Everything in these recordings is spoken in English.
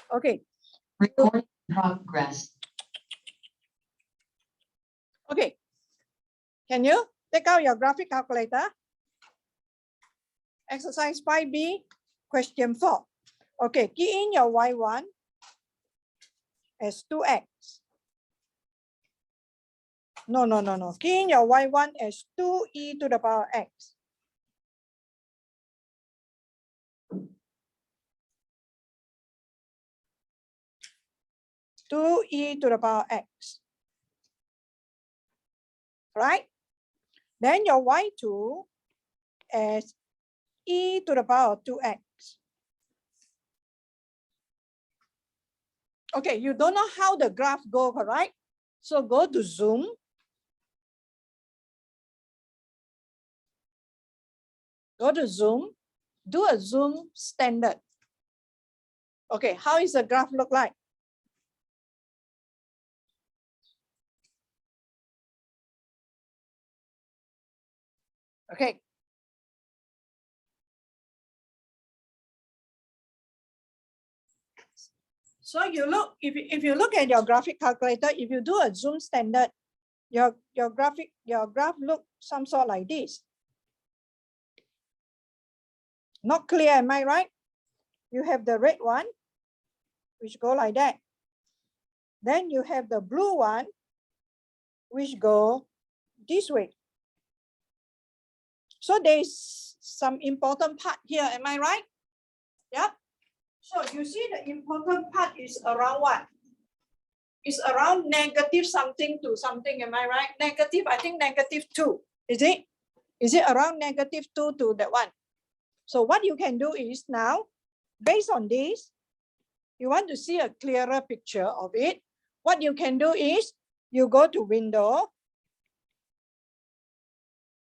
Okay. Recording progress. Okay. Can you take out your graphic calculator? Exercise 5B, question 4. Okay, key in your y1 as 2x. No. Key in your y1 as 2e to the power x. Two e to the power x. Right? Then your y2 as e to the power of 2x. Okay, you don't know how the graph go, correct? So go to zoom. Go to zoom. Do a zoom standard. Okay, how is the graph look like? Okay. So you look, if you look at your graphic calculator, if you do a zoom standard, your graph look some sort like this. Not clear, am I right? You have the red one, which go like that. Then you have the blue one, which go this way. So there's some important part here, am I right? Yeah. So you see the important part is around what? It's around negative something to something, am I right? Negative, I think -2, is it? Is it around -2 to that one? So what you can do is now, based on this, you want to see a clearer picture of it. What you can do is, you go to window.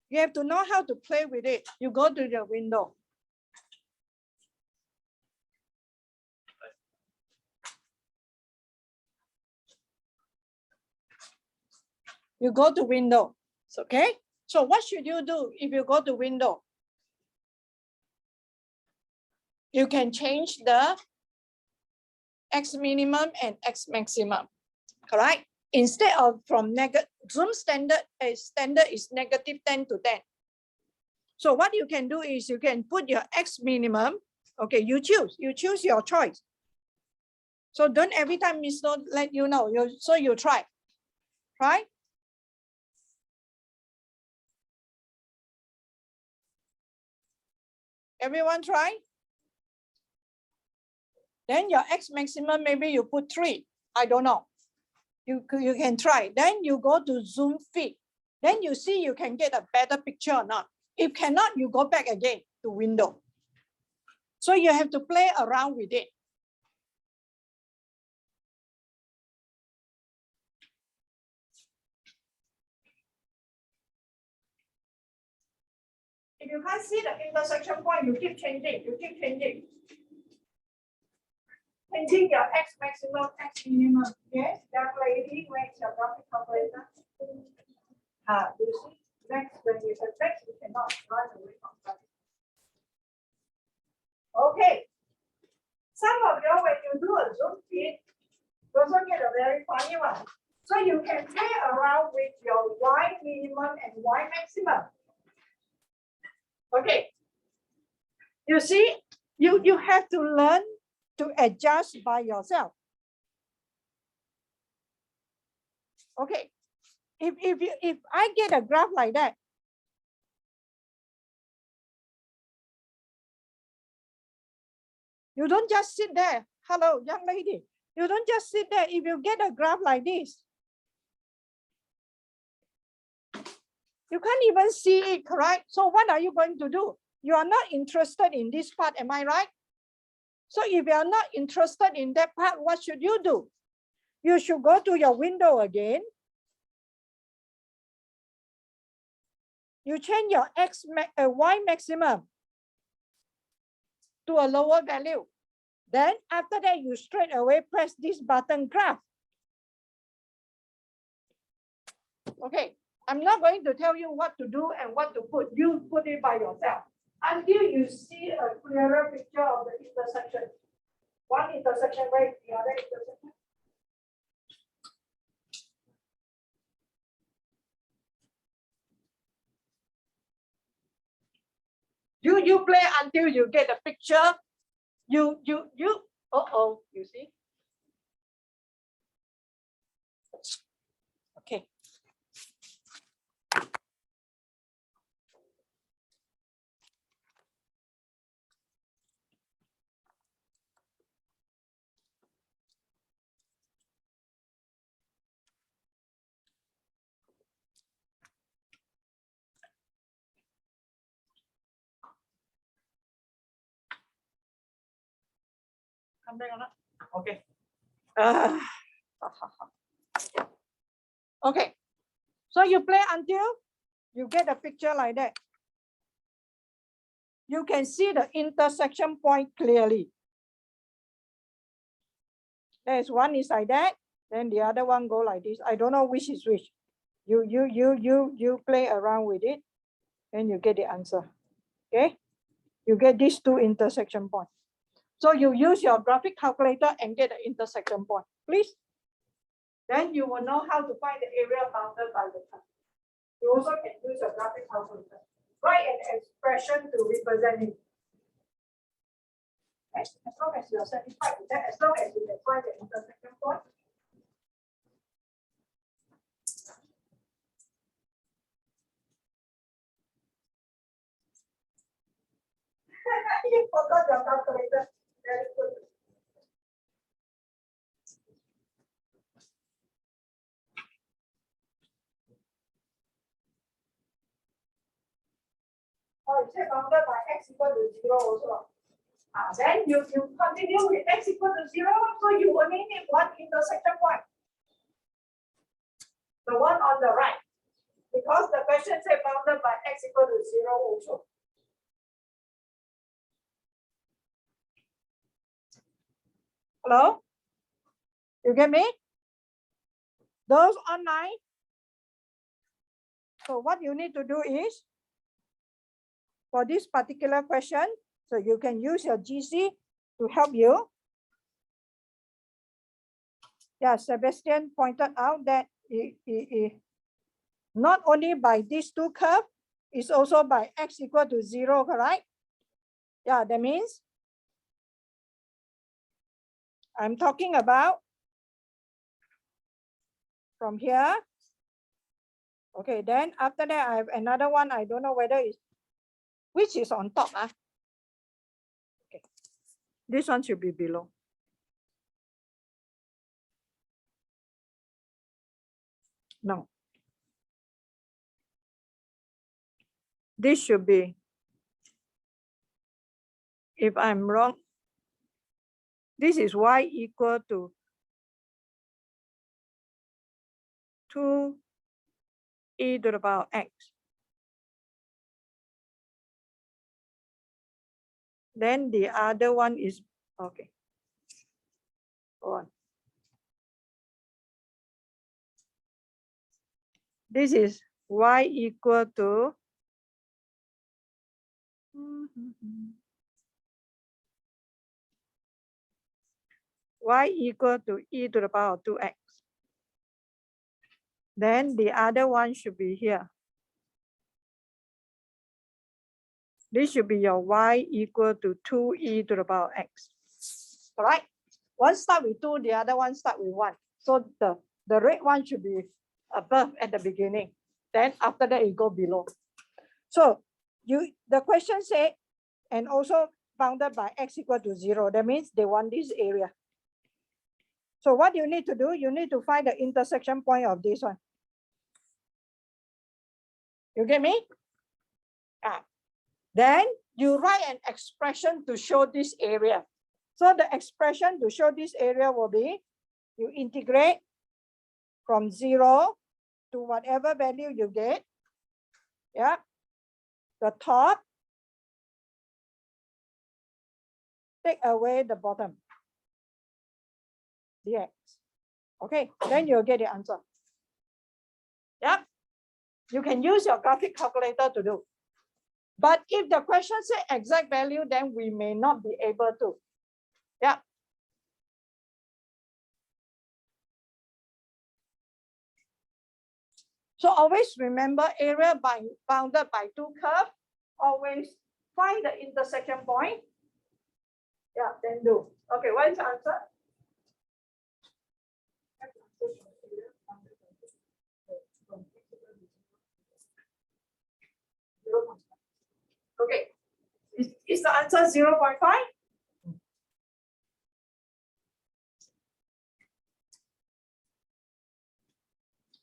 You have to know how to play with it. You go to the window. You go to window, okay? So what should you do if you go to window? You can change the x minimum and x maximum, correct? Instead of from negative, zoom standard is -10 to 10. So what you can do is you can put your x minimum, okay, you choose your choice. So don't every time Miss not let you know, so you try, right? Everyone try? Then your x maximum, maybe you put 3, I don't know. You can try. Then you go to zoom fit. Then you see you can get a better picture or not. If cannot, you go back again to window. So you have to play around with it. If you can't see the intersection point, you keep changing, Changing your x maximum, x minimum. Yes, young lady, where's your graphic calculator? You see, next, when you said next, you cannot run away from that. Okay. Some of you, when you do a zoom fit, you also get a very funny one. So you can play around with your y minimum and y maximum. Okay. You see, you have to learn to adjust by yourself. Okay. If I get a graph like that, you don't just sit there. Hello, young lady. You don't just sit there. If you get a graph like this, you can't even see it, correct? So what are you going to do? You are not interested in this part, am I right? So if you are not interested in that part, what should you do? You should go to your window again. You change your y maximum to a lower value. Then after that, you straight away press this button graph. Okay, I'm not going to tell you what to do and what to put. You put it by yourself until you see a clearer picture of the intersection. One intersection, where is the other intersection? You play until you get the picture. You. You see? Okay. Come back or not? Okay. Okay. So you play until you get a picture like that. You can see the intersection point clearly. There's one is like that, then the other one go like this. I don't know which is which. You play around with it, and you get the answer. Okay, you get these two intersection points. So you use your graphic calculator and get the intersection point, please. Then you will know how to find the area bounded by the curve. You also can use a graphic calculator. Write an expression to represent it. As long as you are satisfied with that, as long as you can find the intersection point. You forgot your calculator. Very good. Oh, it's bounded by x equal to 0 also. Then you continue with x equal to 0, so you only need one intersection point. The one on the right. Because the question said bounded by x equal to 0 also. Hello? You get me? Those online. So what you need to do is, for this particular question, so you can use your GC to help you. Yeah, Sebastian pointed out that not only by these two curves, it's also by x equal to 0, correct? Yeah, that means I'm talking about from here. Okay, then after that, I have another one. I don't know whether it's, which is on top. Okay, this one should be below. No. This should be, if I'm wrong, this is y equal to 2e to the power x. Then the other one is, okay. Go on. This is y equal to y equal to e to the power of 2x. Then the other one should be here. This should be your y equal to 2e to the power of x. All right. One start with 2, the other one start with 1. So the red one should be above at the beginning. Then after that, it go below. So the question say, and also bounded by x equal to 0. That means they want this area. So what you need to do, you need to find the intersection point of this one. You get me? Then you write an expression to show this area. So the expression to show this area will be, you integrate from 0 to whatever value you get. Yeah. The top, take away the bottom, dx. Okay, then you'll get the answer. Yeah. You can use your graphic calculator to do. But if the question says exact value, then we may not be able to. Yeah. So always remember area bounded by two curves. Always find the intersection point. Yeah, then do. Okay, what is the answer? Okay, is the answer 0.5?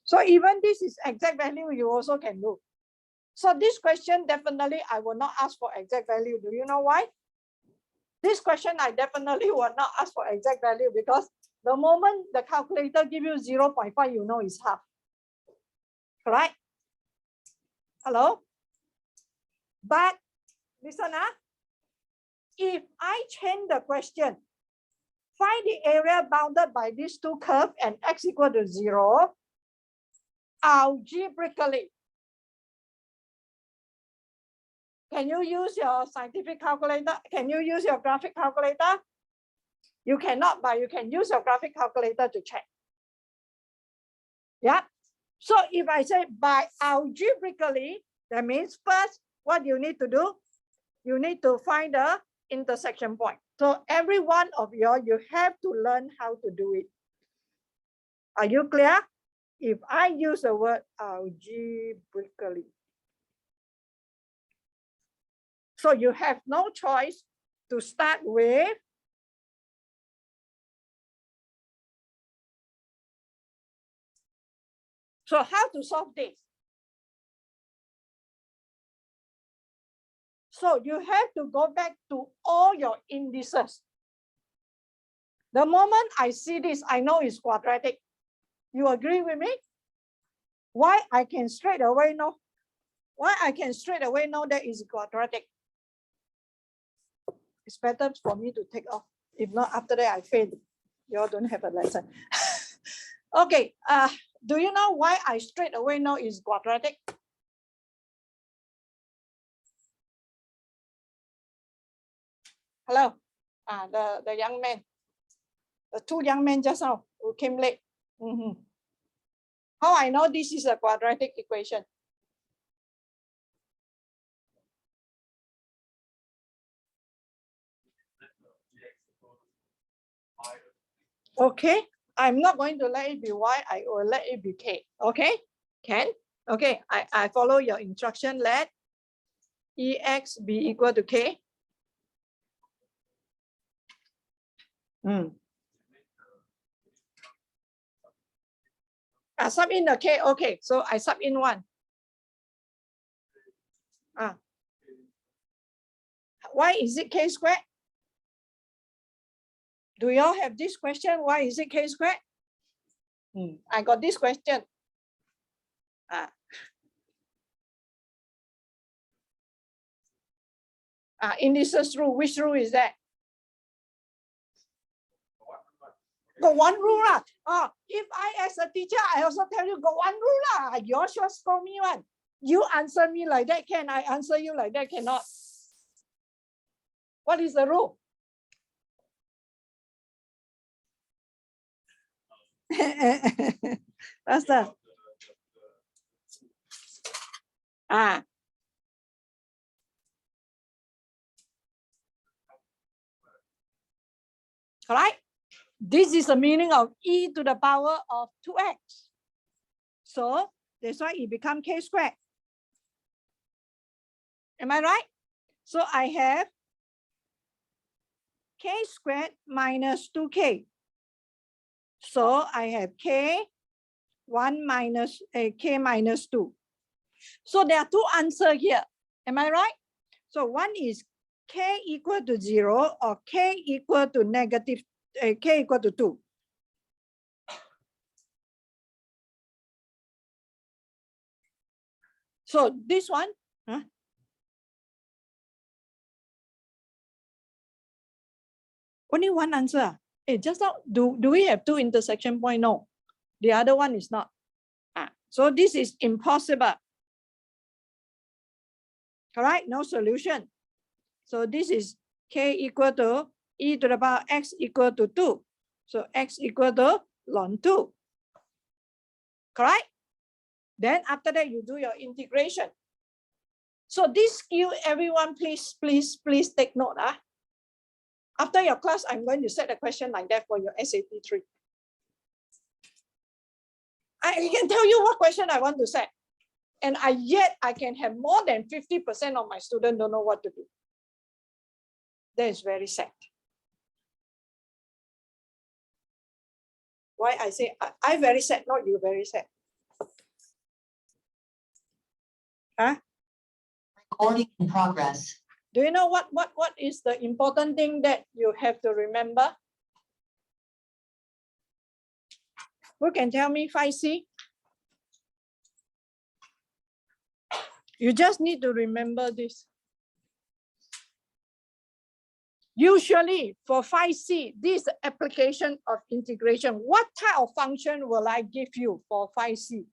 So even this is exact value, you also can do. So this question, definitely I will not ask for exact value. Do you know why? This question, I definitely will not ask for exact value because the moment the calculator give you 0.5, you know it's half. Correct? Hello? But listen, if I change the question, find the area bounded by these two curves and x equal to 0, algebraically, can you use your scientific calculator? Can you use your graphic calculator? You cannot, but you can use your graphic calculator to check. Yeah. So if I say by algebraically, that means first, what you need to do? You need to find the intersection point. So every one of you have to learn how to do it. Are you clear? If I use the word algebraically. So you have no choice to start with so how to solve this? So you have to go back to all your indices. The moment I see this, I know it's quadratic. You agree with me? Why I can straight away know? Why I can straight away know that is quadratic? It's better for me to take off. If not, after that I fail. You all don't have a lesson. Okay. Do you know why I straight away know is quadratic? Hello. The young man. The two young men just now who came late. How I know this is a quadratic equation? Okay, I'm not going to let it be y, I will let it be k. Okay, can? Okay, I follow your instruction. Let ex be equal to k. I sub in the k. Okay, so I sub in 1. Why is it k squared? Do you all have this question? Why is it k squared? I got this question. Indices rule. Which rule is that? Got one rule. If I as a teacher, I also tell you got one rule. You all sure scold me one. You answer me like that, can I answer you like that? Cannot. What is the rule? That's the right? This is the meaning of e to the power of 2x. So that's why it becomes k squared. Am I right? So I have k squared minus 2k. So I have k 1 minus k minus 2. So there are two answers here. Am I right? So one is k equal to 0 or k equal to negative k equal to 2. So this one, only one answer. Just now, do we have two intersection point? No, the other one is not. So this is impossible. Correct? No solution. So this is k equal to e to the power x equal to 2. So x equal to ln 2. Correct? Then after that, you do your integration. So this skill, everyone, please take note. After your class, I'm going to set a question like that for your SAT 3. I can tell you what question I want to set. And yet I can have more than 50% of my students don't know what to do. That is very sad. Why I say I very sad, not you very sad. Recording in progress. Do you know what is the important thing that you have to remember? Who can tell me 5C? You just need to remember this. Usually for 5C, this application of integration, what type of function will I give you for 5C?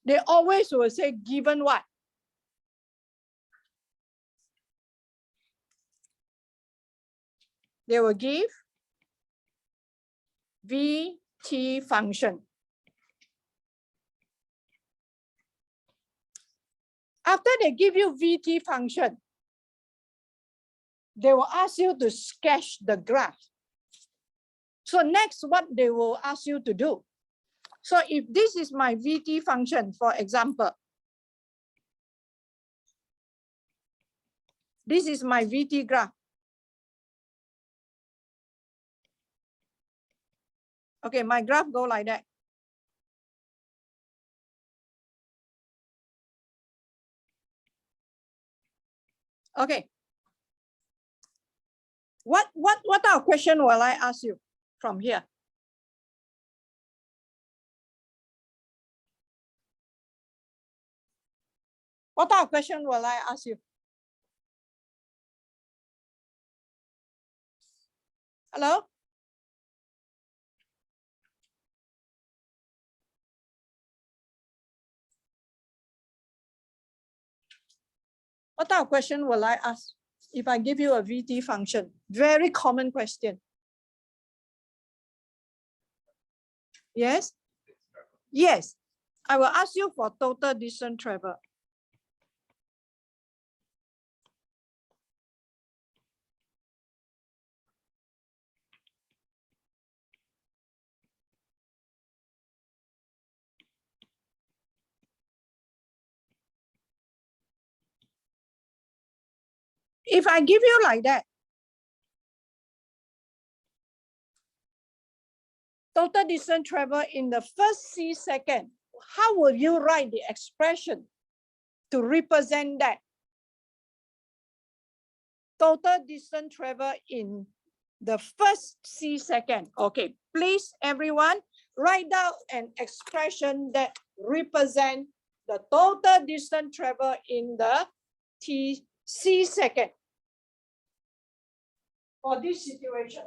They always will say given what? They will give VT function. After they give you VT function, they will ask you to sketch the graph. So next, what they will ask you to do. So if this is my VT function, for example, this is my VT graph. Okay, my graph go like that. Okay. What type of question will I ask you from here? What type of question will I ask you? Hello? What type of question will I ask if I give you a VT function? Very common question. Yes? Yes. I will ask you for total distance travel. If I give you like that, total distance travel in the first C second, how will you write the expression to represent that? Total distance travel in the first C second. Okay, please everyone write down an expression that represent the total distance travel in the C second for this situation.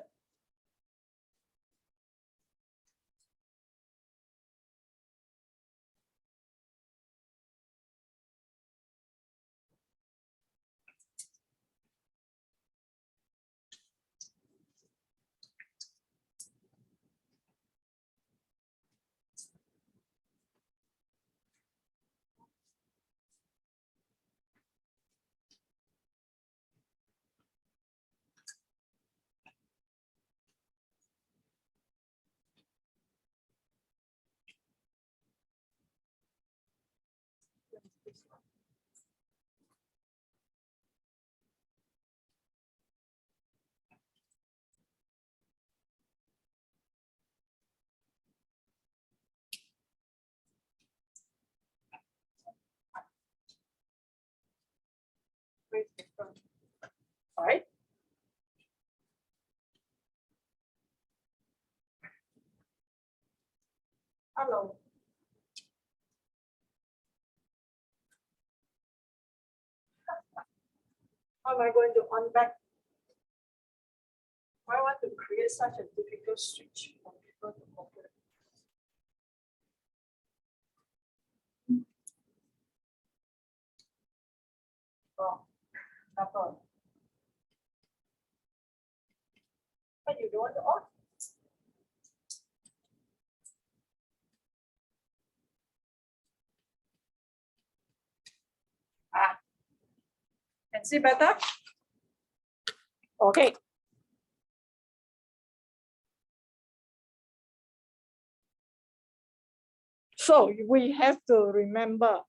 All right. Hello. How am I going to unpack? I want to create such a difficult switch for people to operate. Oh, couple. But you don't want to on? See better? Okay. So we have to remember,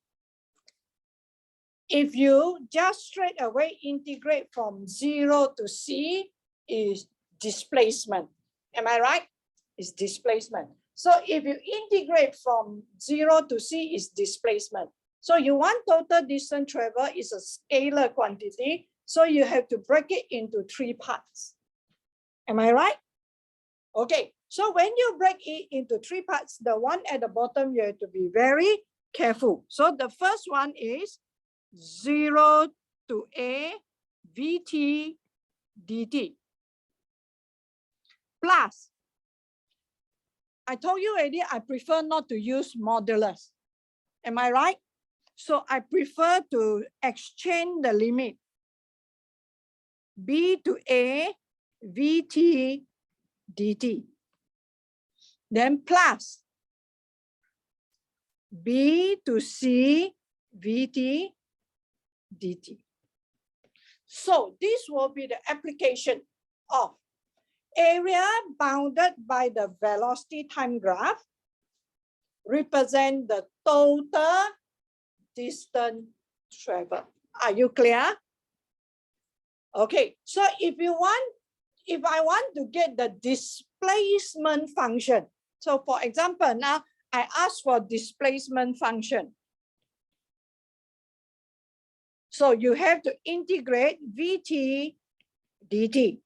if you just straight away integrate from 0 to c is displacement. Am I right? It's displacement. So if you integrate from 0 to c is displacement. So you want total distance traveled is a scalar quantity. So you have to break it into 3 parts. Am I right? Okay, so when you break it into 3 parts, the one at the bottom, you have to be very careful. So the first one is 0 to a vt dt plus, I told you already, I prefer not to use modulus. Am I right? So I prefer to exchange the limit b to a vt dt. Then plus b to c vt dt. So this will be the application of area bounded by the velocity time graph represent the total distance traveled. Are you clear? Okay, so if I want to get the displacement function, so for example, now I ask for displacement function. So you have to integrate vt dt.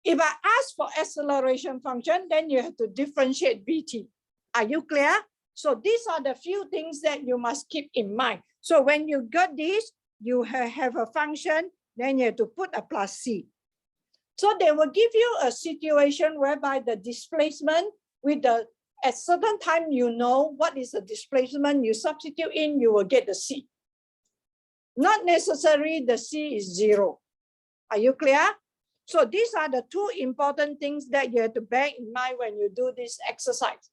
If I ask for acceleration function, then you have to differentiate vt. Are you clear? So these are the few things that you must keep in mind. So when you got this, you have a function, then you have to put a plus c. So they will give you a situation whereby the displacement with the, at certain time, you know what is the displacement, you substitute in, you will get the c. Not necessarily the c is 0. Are you clear? So these are the 2 important things that you have to bear in mind when you do this exercise.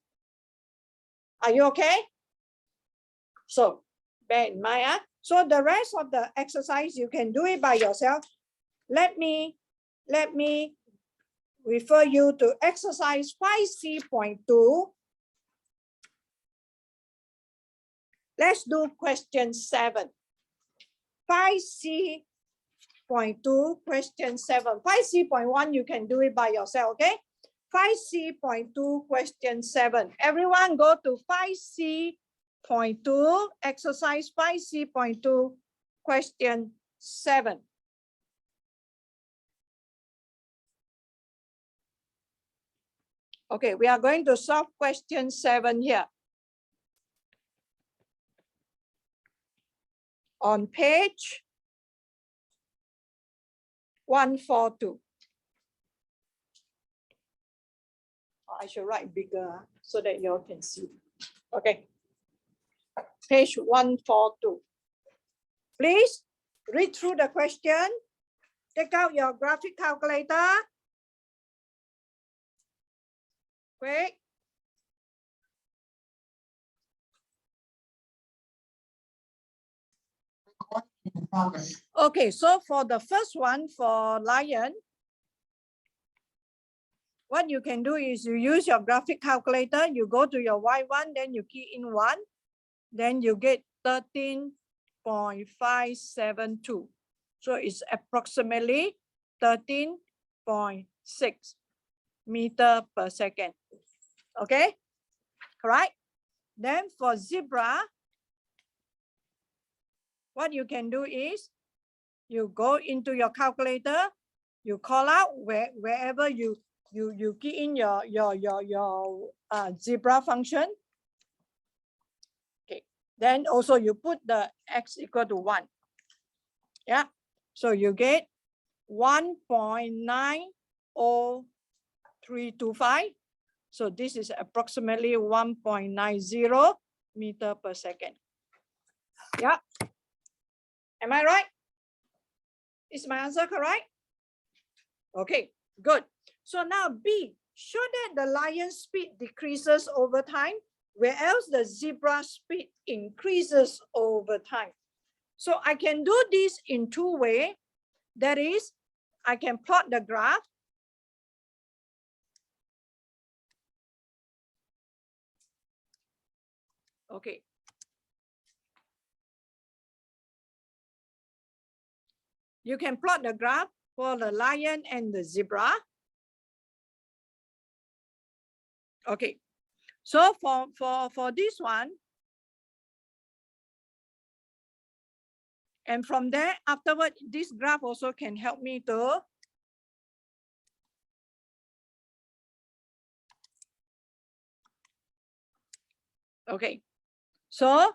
Are you okay? So bear in mind. So the rest of the exercise, you can do it by yourself. Let me refer you to exercise 5C.2. Let's do question 7. 5C.2, question 7. 5C.1, you can do it by yourself, okay? 5C.2, question 7. Everyone go to 5C.2, exercise 5C.2, question 7. Okay, we are going to solve question 7 here. On page 142. I should write bigger so that you all can see. Okay. Page 142. Please read through the question. Take out your graphic calculator. Quick. In progress. Okay, so for the first one, for Lion, what you can do is you use your graphic calculator, you go to your Y1, then you key in 1, then you get 13.572. So it's approximately 13.6 meter per second. Okay, correct? Then for zebra, what you can do is you go into your calculator, you call out wherever you key in your zebra function. Okay, then also you put the x equal to 1. Yeah, so you get 1.90325. So this is approximately 1.90 meter per second. Yeah. Am I right? Is my answer correct? Okay, good. So now B, show that the lion's speed decreases over time, whereas the zebra speed increases over time. So I can do this in two ways. That is, I can plot the graph. Okay. You can plot the graph for the lion and the zebra. Okay. So for this one, and from there, afterward, this graph also can help me to okay. So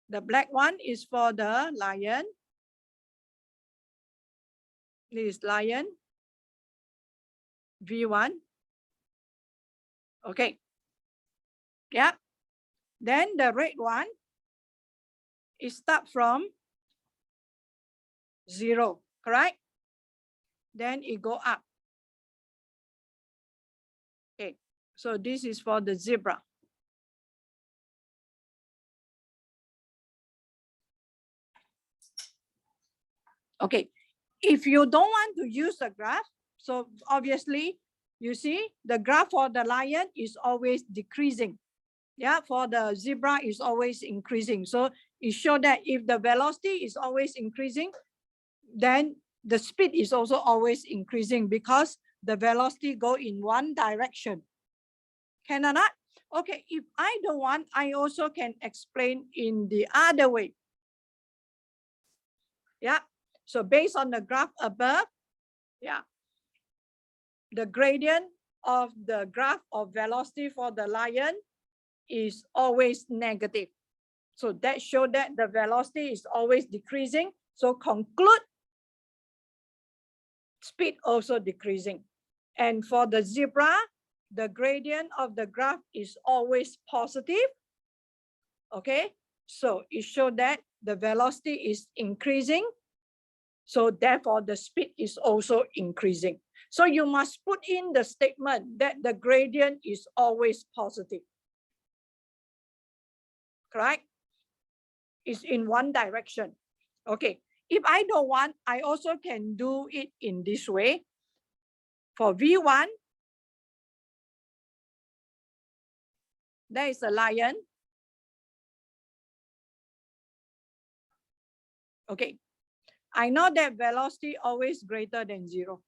the black one is for the lion. This is lion. V1. Okay. Yeah. Then the red one is start from 0, correct? Then it go up. Okay. So this is for the zebra. Okay. If you don't want to use the graph, so obviously, you see the graph for the lion is always decreasing. Yeah, for the zebra is always increasing. So it shows that if the velocity is always increasing, then the speed is also always increasing because the velocity go in one direction. Can I not? Okay, if I don't want, I also can explain in the other way. Yeah, so based on the graph above, yeah, the gradient of the graph of velocity for the lion is always negative. So that shows that the velocity is always decreasing. So conclude, speed also decreasing. And for the zebra, the gradient of the graph is always positive. Okay, so it shows that the velocity is increasing. So therefore the speed is also increasing. So you must put in the statement that the gradient is always positive. Correct? It's in one direction. Okay, if I don't want, I also can do it in this way. For V1, there is a lion. Okay, I know that velocity always greater than 0.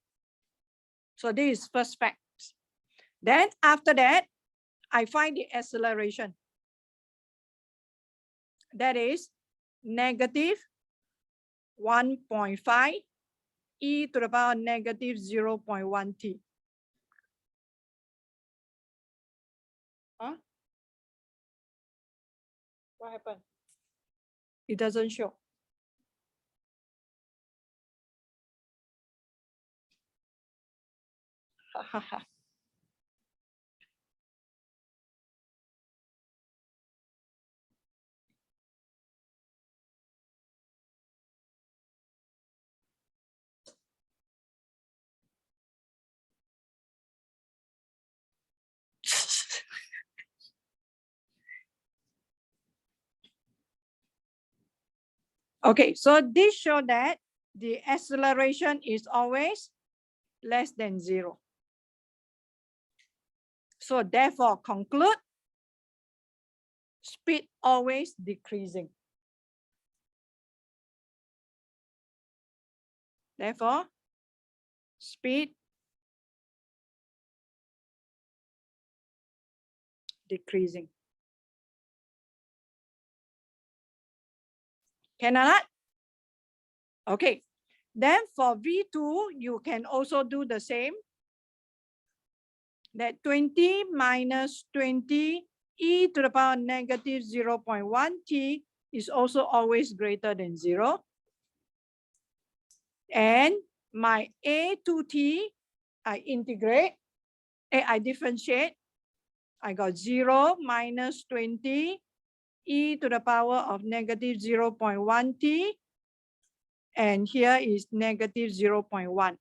So this is first fact. Then after that, I find the acceleration. That is negative 1.5 e to the power negative 0.1 t. Huh? What happened? It doesn't show. Okay, so this shows that the acceleration is always less than 0. So therefore conclude, speed always decreasing. Therefore, speed decreasing. Can I not? Okay, then for V2, you can also do the same. That 20 minus 20 e to the power negative 0.1 t is also always greater than 0. And my a to t, I integrate, I differentiate. I got 0 minus 20 e to the power of negative 0.1 t. And here is negative 0.1.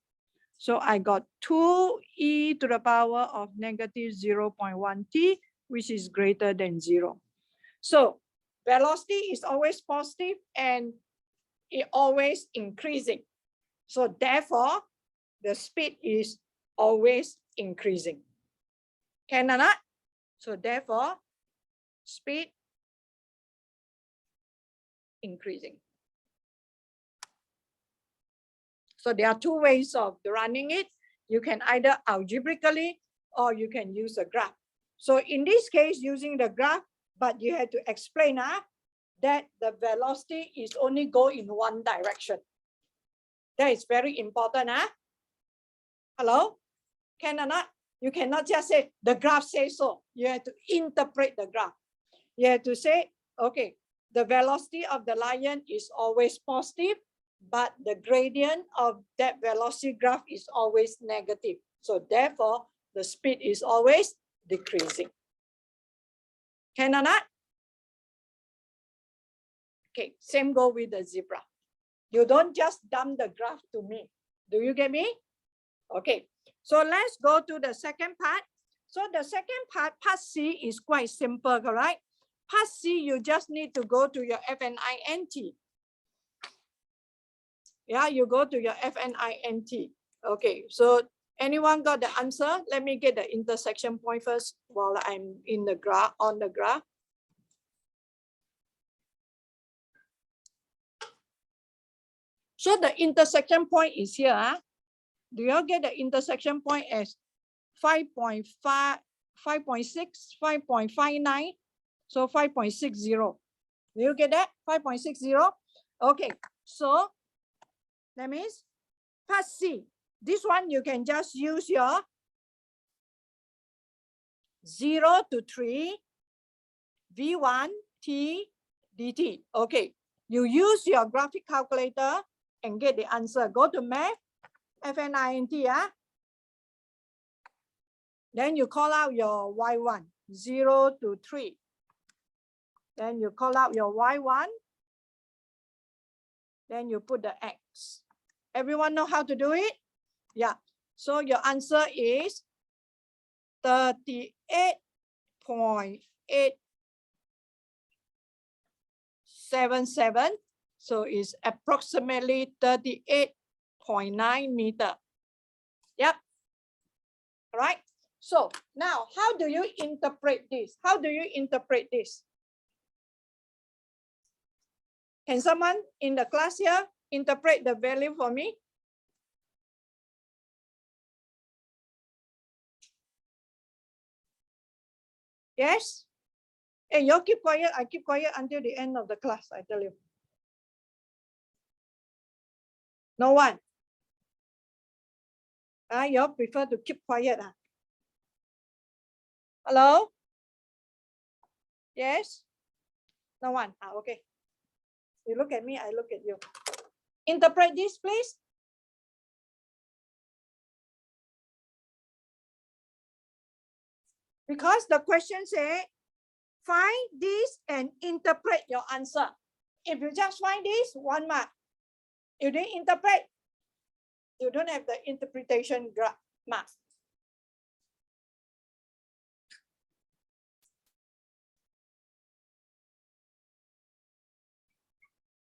So I got 2 e to the power of negative 0.1 t, which is greater than 0. So velocity is always positive and it always increasing. So therefore, the speed is always increasing. Can or not? So therefore, speed increasing. So there are two ways of running it. You can either algebraically or you can use a graph. So in this case, using the graph, but you have to explain that the velocity is only go in one direction. That is very important. Hello? Can or not? You cannot just say the graph says so. You have to interpret the graph. You have to say, okay, the velocity of the lion is always positive, but the gradient of that velocity graph is always negative. So therefore, the speed is always decreasing. Can or not? Okay, same go with the zebra. You don't just dump the graph to me. Do you get me? Okay, so let's go to the second part. So the second part, part C, is quite simple, correct? Part C, you just need to go to your FNINT. Yeah, you go to your FNINT. Okay, so anyone got the answer? Let me get the intersection point first while I'm in the graph, on the graph. So the intersection point is here. Do you all get the intersection point as 5.5, 5.6, 5.59? So 5.60. Do you get that? 5.60. Okay, so that means part C. This one you can just use your 0 to 3 V1 T dt. Okay, you use your graphic calculator and get the answer. Go to math, FNINT. Then you call out your Y1, 0 to 3. Then you call out your Y1. Then you put the X. Everyone know how to do it? Yeah. So your answer is 38.877. So it's approximately 38.9 meters. Yep. All right. So now, how do you interpret this? How do you interpret this? Can someone in the class here interpret the value for me? Yes? Hey, you keep quiet. I keep quiet until the end of the class, I tell you. No one? You prefer to keep quiet? Hello? Yes? No one? Okay. You look at me, I look at you. Interpret this, please. Because the question says, find this and interpret your answer. If you just find this, 1 mark. You didn't interpret, you don't have the interpretation mark.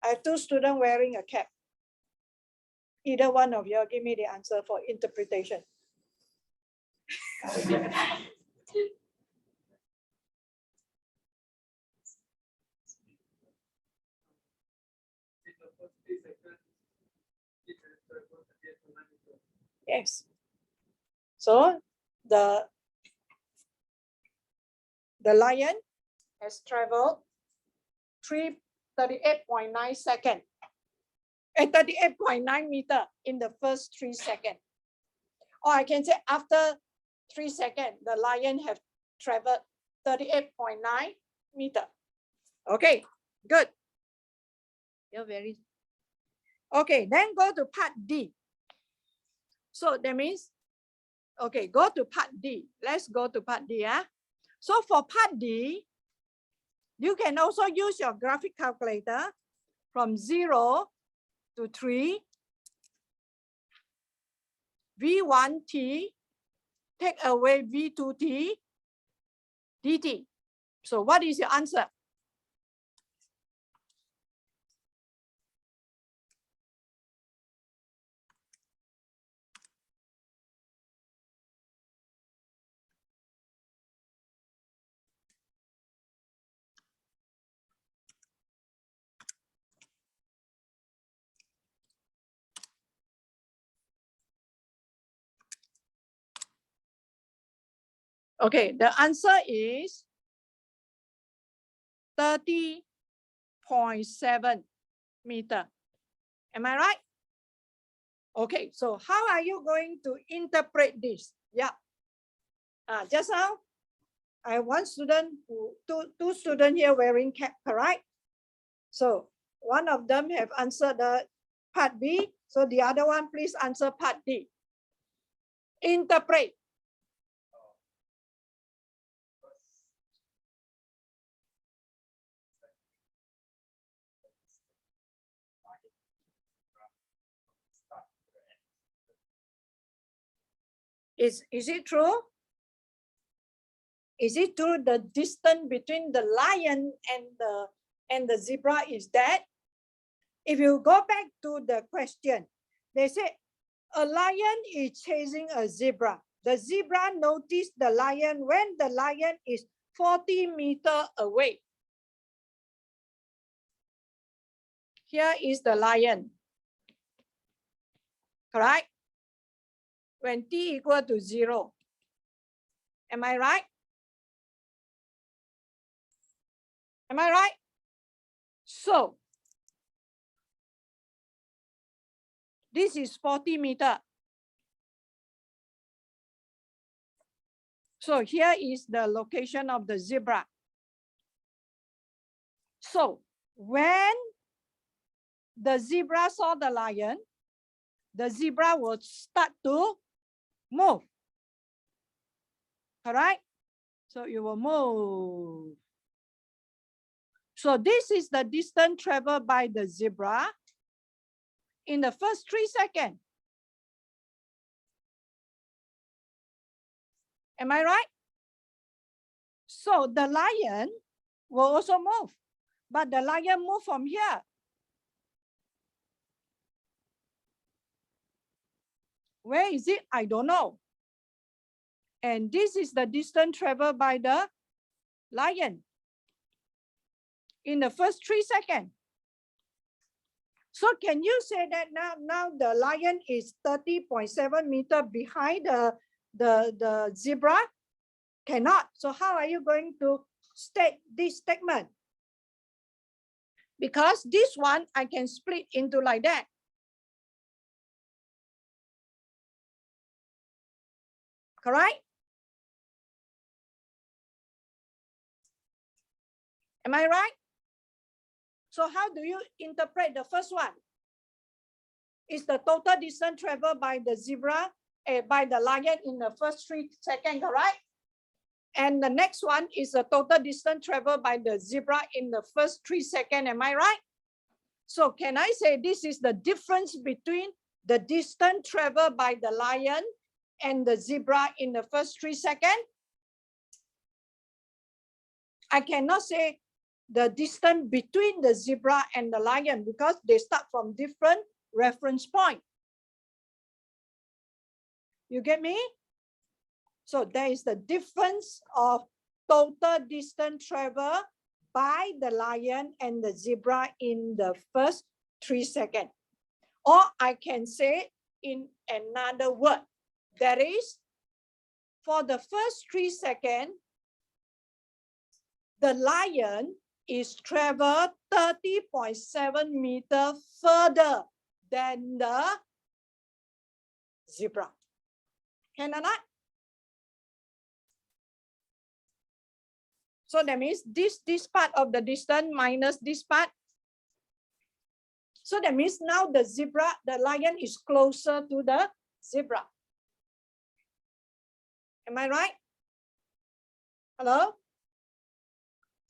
I have 2 students wearing a cap. Either one of you give me the answer for interpretation. Yes. So the lion has traveled 38.9 seconds. 38.9 meters in the first 3 seconds. Or I can say after 3 seconds, the lion have traveled 38.9 meters. Okay, good. You're very... Okay, then go to part D. So that means, okay, go to part D. Let's go to part D. So for part D, you can also use your graphic calculator from 0 to 3, V1T, take away V2T, dt. So what is your answer? Okay, the answer is 30.7 meter. Am I right? Okay, so how are you going to interpret this? Yeah. Just now, I have one student, two students here wearing cap, correct? So one of them have answered the part B. So the other one, please answer part D. Interpret. Is it true? Is it true the distance between the lion and the zebra is that? If you go back to the question, they say a lion is chasing a zebra. The zebra noticed the lion when the lion is 40 meters away. Here is the lion. Correct? When t equal to 0. Am I right? Am I right? So, this is 40 meters. So here is the location of the zebra. So when the zebra saw the lion, the zebra will start to move. Correct? So you will move. So this is the distance traveled by the zebra in the first 3 seconds. Am I right? So the lion will also move, but the lion move from here. Where is it? I don't know. And this is the distance traveled by the lion in the first 3 seconds. So can you say that now the lion is 30.7 meters behind the zebra? Cannot. So how are you going to state this statement? Because this one I can split into like that. Correct? Am I right? So how do you interpret the first one? Is the total distance traveled by the zebra, by the lion in the first 3 seconds, correct? And the next one is the total distance traveled by the zebra in the first 3 seconds, am I right? So can I say this is the difference between the distance traveled by the lion and the zebra in the first 3 seconds? I cannot say the distance between the zebra and the lion because they start from different reference point. You get me? So there is the difference of total distance traveled by the lion and the zebra in the first 3 seconds. Or I can say in another word, that is, for the first 3 seconds, the lion is traveled 30.7 meters further than the zebra. Can I not? So that means this part of the distance minus this part. So that means now the lion is closer to the zebra. Am I right? Hello?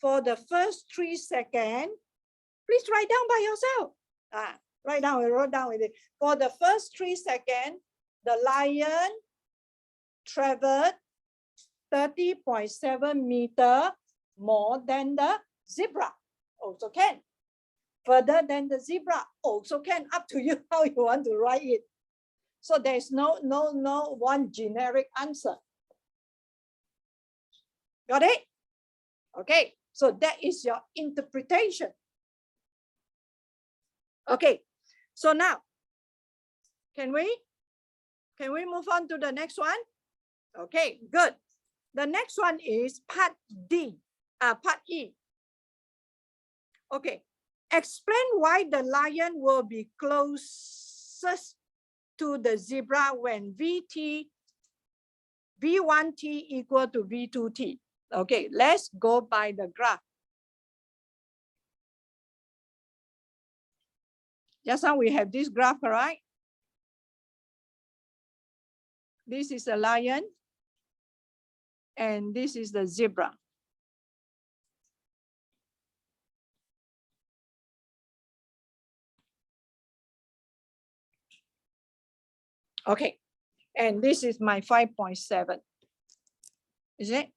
For the first 3 seconds, please write down by yourself. Write down, I wrote down with it. For the first 3 seconds, the lion traveled 30.7 meters more than the zebra. Also can. Further than the zebra, also can. Up to you how you want to write it. So there's no one generic answer. Got it? Okay, so that is your interpretation. Okay, so now, can we move on to the next one? Okay, good. The next one is part D, part E. Okay, explain why the lion will be closest to the zebra when V1T equal to V2T. Okay, let's go by the graph. Just now we have this graph, right? This is a lion and this is the zebra. Okay, and this is my 5.7. Is it?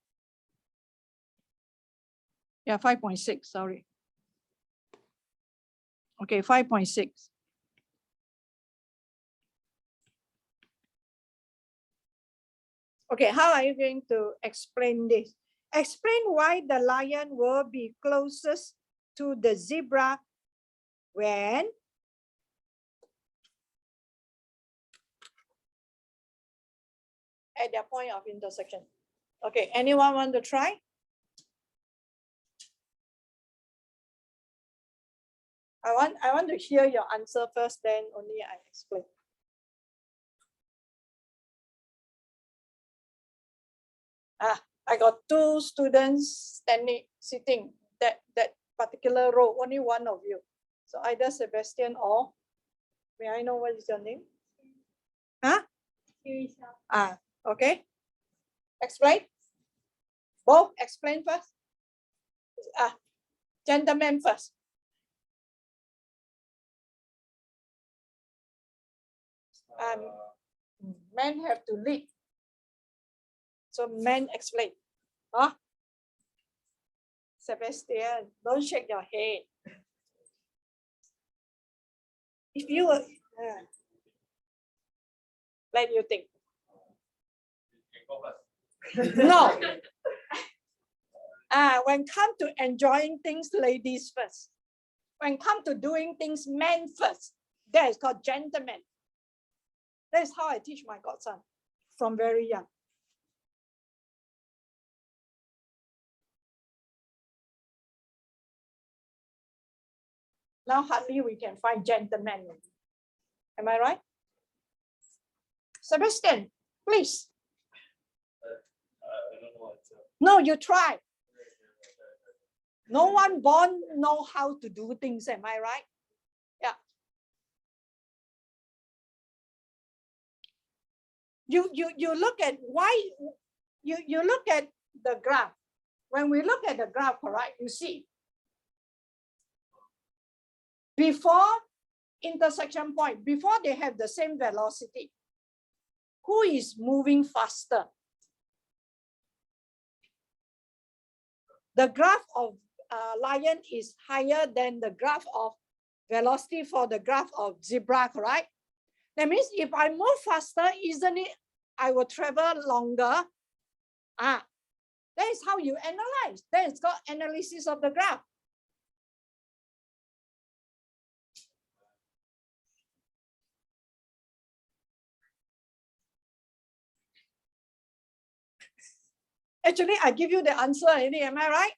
Yeah, 5.6, sorry. Okay, 5.6. Okay, how are you going to explain this? Explain why the lion will be closest to the zebra when at their point of intersection. Okay, anyone want to try? I want to hear your answer first, then only I explain. I got two students sitting that particular row, only one of you. So either Sebastian or, may I know what is your name? Huh? Okay. Explain. Both explain first. Gentlemen first. Men have to lead. So men explain. Huh? Sebastian, don't shake your head. If you were, let you think. No. When come to enjoying things, ladies first. When come to doing things, men first. That is called gentleman. That is how I teach my godson from very young. Now hardly we can find gentlemen. Am I right? Sebastian, please. I don't know what. No, you try. No one born know how to do things. Am I right? Yeah. You look at why you look at the graph. When we look at the graph, right, you see before intersection point, before they have the same velocity, who is moving faster? The graph of lion is higher than the graph of velocity for the graph of zebra, right? That means if I move faster, isn't it I will travel longer? That is how you analyze. That is called analysis of the graph. Actually, I give you the answer already, am I right?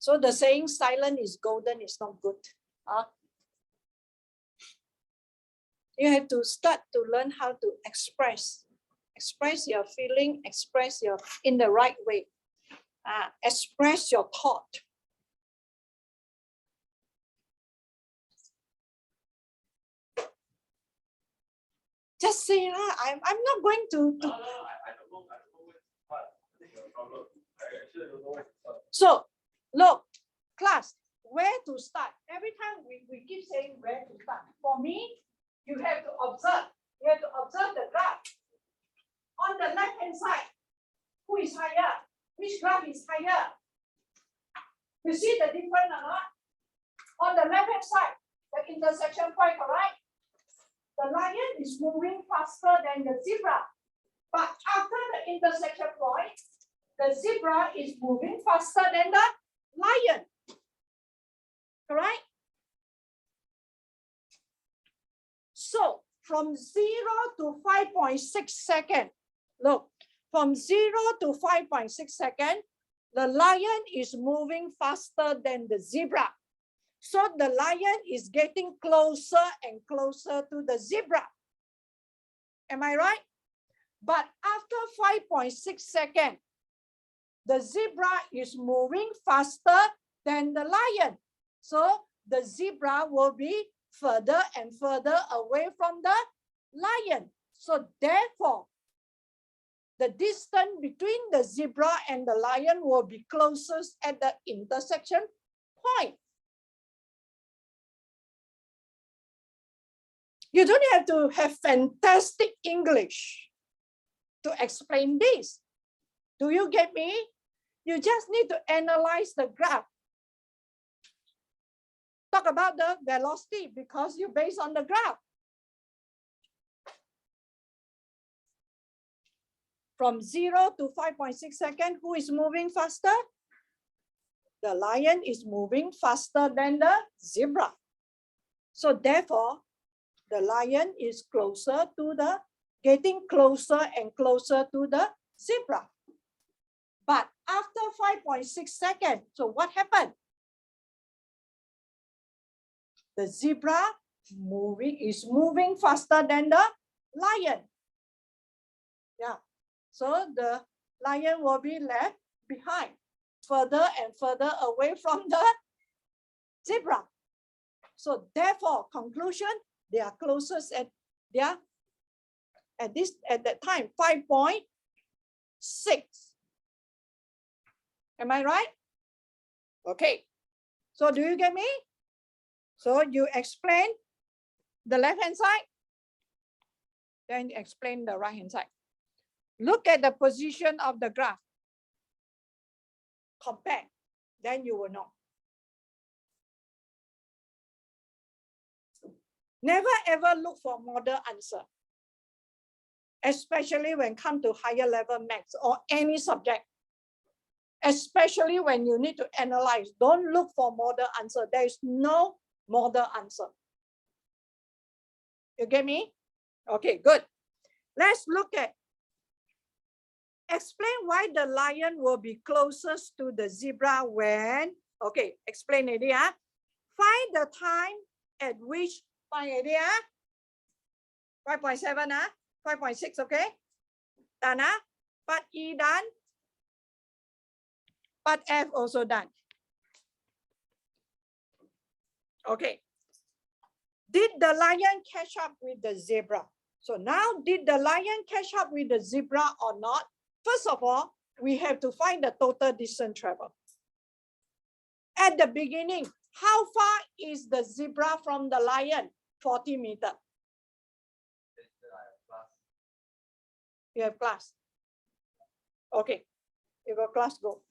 So the saying silent is golden is not good. You have to start to learn how to express your feeling, express your in the right way. Express your thought. Just say, I'm not going to. I don't know what the problem. I actually don't know what. So, look, class, where to start? Every time we keep saying where to start. For me, you have to observe. You have to observe the graph. On the left-hand side, who is higher? Which graph is higher? You see the difference or not? On the left-hand side, the intersection point, correct? The lion is moving faster than the zebra. But after the intersection point, the zebra is moving faster than the lion. Correct? So from 0 to 5.6 seconds, look, from 0 to 5.6 seconds, the lion is moving faster than the zebra. So the lion is getting closer and closer to the zebra. Am I right? But after 5.6 seconds, the zebra is moving faster than the lion. So the zebra will be further and further away from the lion. So therefore, the distance between the zebra and the lion will be closest at the intersection point. You don't have to have fantastic English to explain this. Do you get me? You just need to analyze the graph. Talk about the velocity because you base on the graph. From 0 to 5.6 seconds, who is moving faster? The lion is moving faster than the zebra. So therefore, the lion is closer to the, getting closer and closer to the zebra. But after 5.6 seconds, so what happened? The zebra is moving faster than the lion. Yeah. So the lion will be left behind, further and further away from the zebra. So therefore, conclusion, they are closest at that time, 5.6. Am I right? Okay. So do you get me? So you explain the left-hand side, then explain the right-hand side. Look at the position of the graph. Compare, then you will know. Never ever look for model answer, especially when come to higher level maths or any subject. Especially when you need to analyze, don't look for model answer. There is no model answer. You get me? Okay, good. Let's look at, explain why the lion will be closest to the zebra when, okay, explain it here. Find the time at which, find it here. 5.7, 5.6, okay? Done, part E done. Part F also done. Okay. Did the lion catch up with the zebra? So now, did the lion catch up with the zebra or not? First of all, we have to find the total distance traveled. At the beginning, how far is the zebra from the lion? 40 meters. You have class. Okay. You got class, go.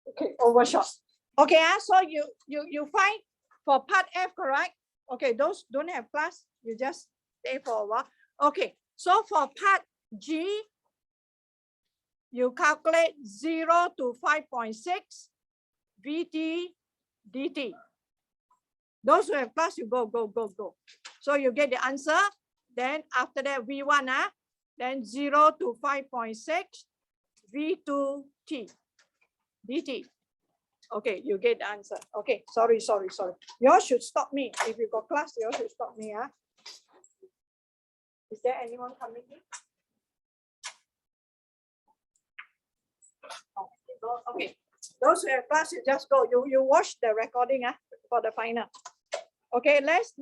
Okay, overshot. Okay, so you find for part F, correct? Okay, those don't have class, you just stay for a while. Okay, so for part G, you calculate 0 to 5.6 VT dt. Those who have class, you go. So you get the answer. Then after that, V1, then 0 to 5.6 V2T dt. Okay, you get the answer. Okay, sorry. You all should stop me. If you got class, you all should stop me. Is there anyone coming in? Oh, okay. Those who have class, you just go. You watch the recording for the final. Okay, let's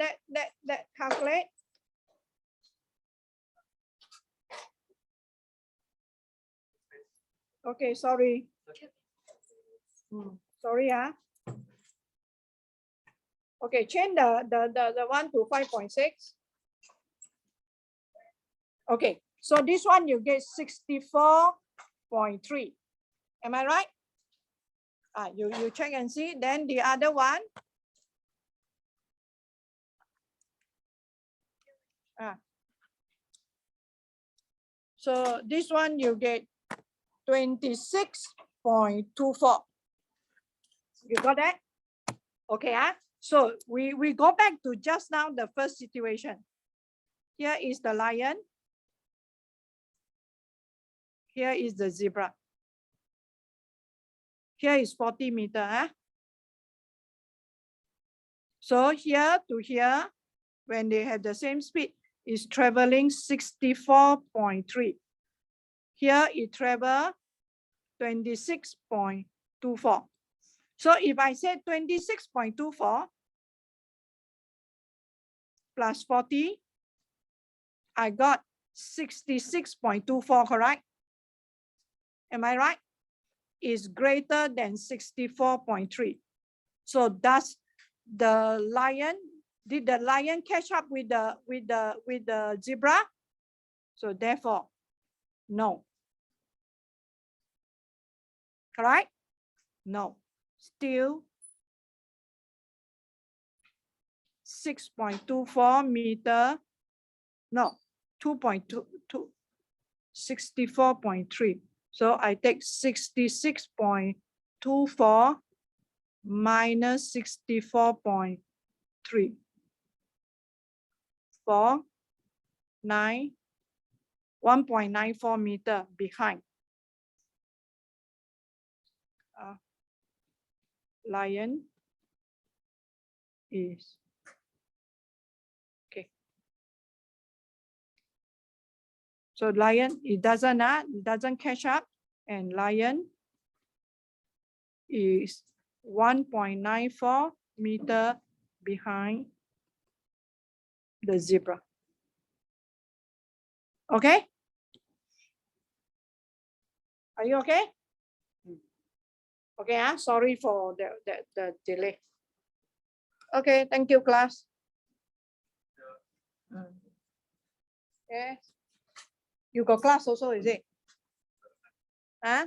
calculate. Okay, sorry. Sorry, Okay, change the 1 to 5.6. Okay, so this one you get 64.3. Am I right? You check and see. Then the other one. So this one you get 26.24. You got that? Okay, so we go back to just now the first situation. Here is the lion. Here is the zebra. Here is 40 meters. So here to here, when they have the same speed, is traveling 64.3. Here it travel 26.24. So if I say 26.24 plus 40, I got 66.24, correct? Am I right? Is greater than 64.3. So does the lion, did the lion catch up with the zebra? So therefore, no. Correct? No. Still 6.24 meter. No, 2.22, 64.3. So I take 66.24 minus 64.3. 1.94 meter behind. Lion is okay. So lion, it doesn't catch up, and lion is 1.94 meter behind the zebra. Okay? Are you okay? Okay, sorry for the delay. Okay, thank you, class. Okay. You got class also, is it? Huh?